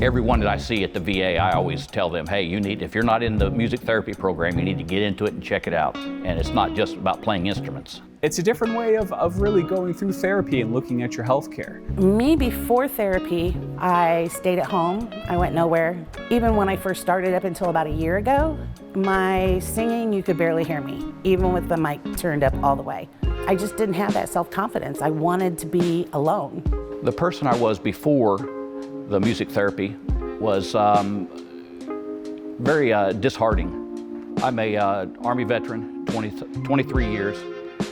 Everyone that I see at the VA, I always tell them, hey, if you're not in the music therapy program, you need to get into it and check it out. And it's not just about playing instruments. It's a different way of really going through therapy and looking at your health care. Me, before therapy, I stayed at home. I went nowhere. Even when I first started up until about a year ago, my singing, you could barely hear me, even with the mic turned up all the way. I just didn't have that self-confidence. I wanted to be alone. The person I was before the music therapy was very disheartening. I'm a Army veteran, 23 years.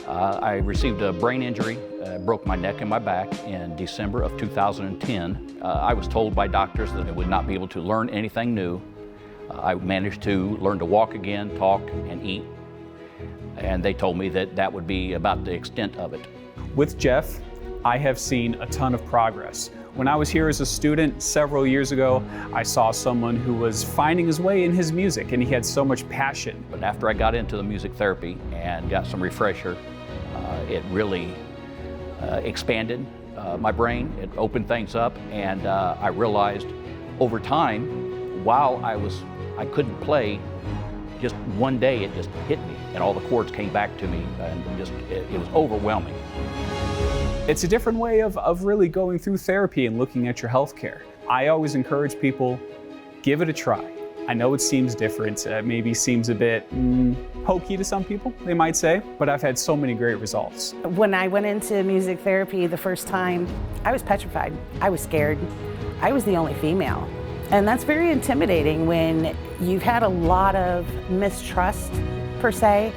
I received a brain injury, broke my neck and my back in December of 2010. I was told by doctors that I would not be able to learn anything new. I managed to learn to walk again, talk, and eat. And they told me that that would be about the extent of it. With Jeff, I have seen a ton of progress. When I was here as a student several years ago, I saw someone who was finding his way in his music, and he had so much passion. But after I got into the music therapy and got some refresher, it really expanded my brain. It opened things up, and I realized over time, while I couldn't play, just one day it just hit me, and all the chords came back to me, and it was overwhelming. It's a different way of really going through therapy and looking at your health care. I always encourage people, give it a try. I know it seems different, maybe seems a bit hokey to some people, they might say, but I've had so many great results. When I went into music therapy the first time, I was petrified. I was scared. I was the only female. And that's very intimidating when you've had a lot of mistrust, per se,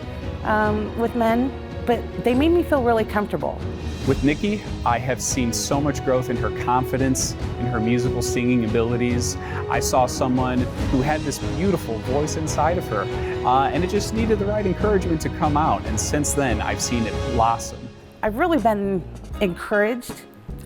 with men, but they made me feel really comfortable. With Nikki, I have seen so much growth in her confidence, in her musical singing abilities. I saw someone who had this beautiful voice inside of her, and it just needed the right encouragement to come out, and since then, I've seen it blossom. I've really been encouraged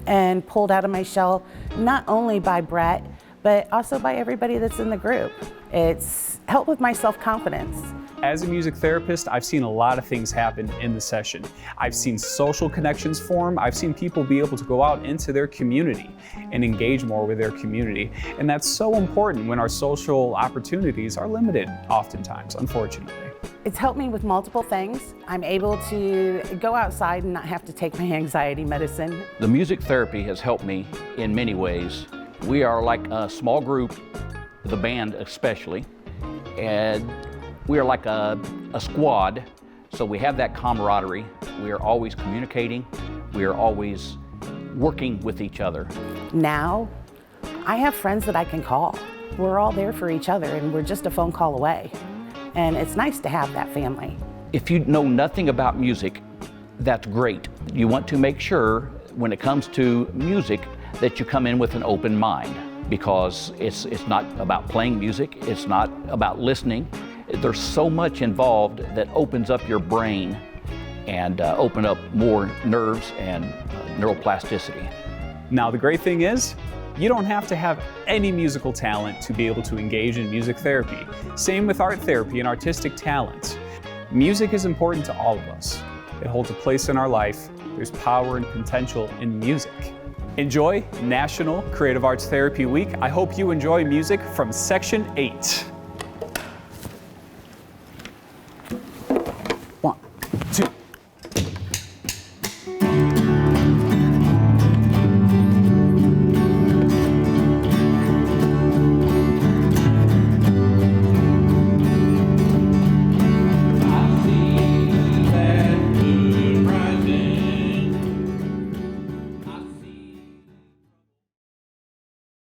and pulled out of my shell, not only by Brett, but also by everybody that's in the group. It's helped with my self-confidence. As a music therapist, I've seen a lot of things happen in the session. I've seen social connections form. I've seen people be able to go out into their community and engage more with their community. And that's so important when our social opportunities are limited, oftentimes, unfortunately. It's helped me with multiple things. I'm able to go outside and not have to take my anxiety medicine. The music therapy has helped me in many ways. We are like a small group, the band especially, and we are like a squad, so we have that camaraderie. We are always communicating. We are always working with each other. Now, I have friends that I can call. We're all there for each other, and we're just a phone call away. And it's nice to have that family. If you know nothing about music, that's great. You want to make sure, when it comes to music, that you come in with an open mind, because it's not about playing music, it's not about listening. There's so much involved that opens up your brain and open up more nerves and neuroplasticity. Now the great thing is, you don't have to have any musical talent to be able to engage in music therapy. Same with art therapy and artistic talents. Music is important to all of us. It holds a place in our life. There's power and potential in music. Enjoy National Creative Arts Therapy Week. I hope you enjoy music from Section 8.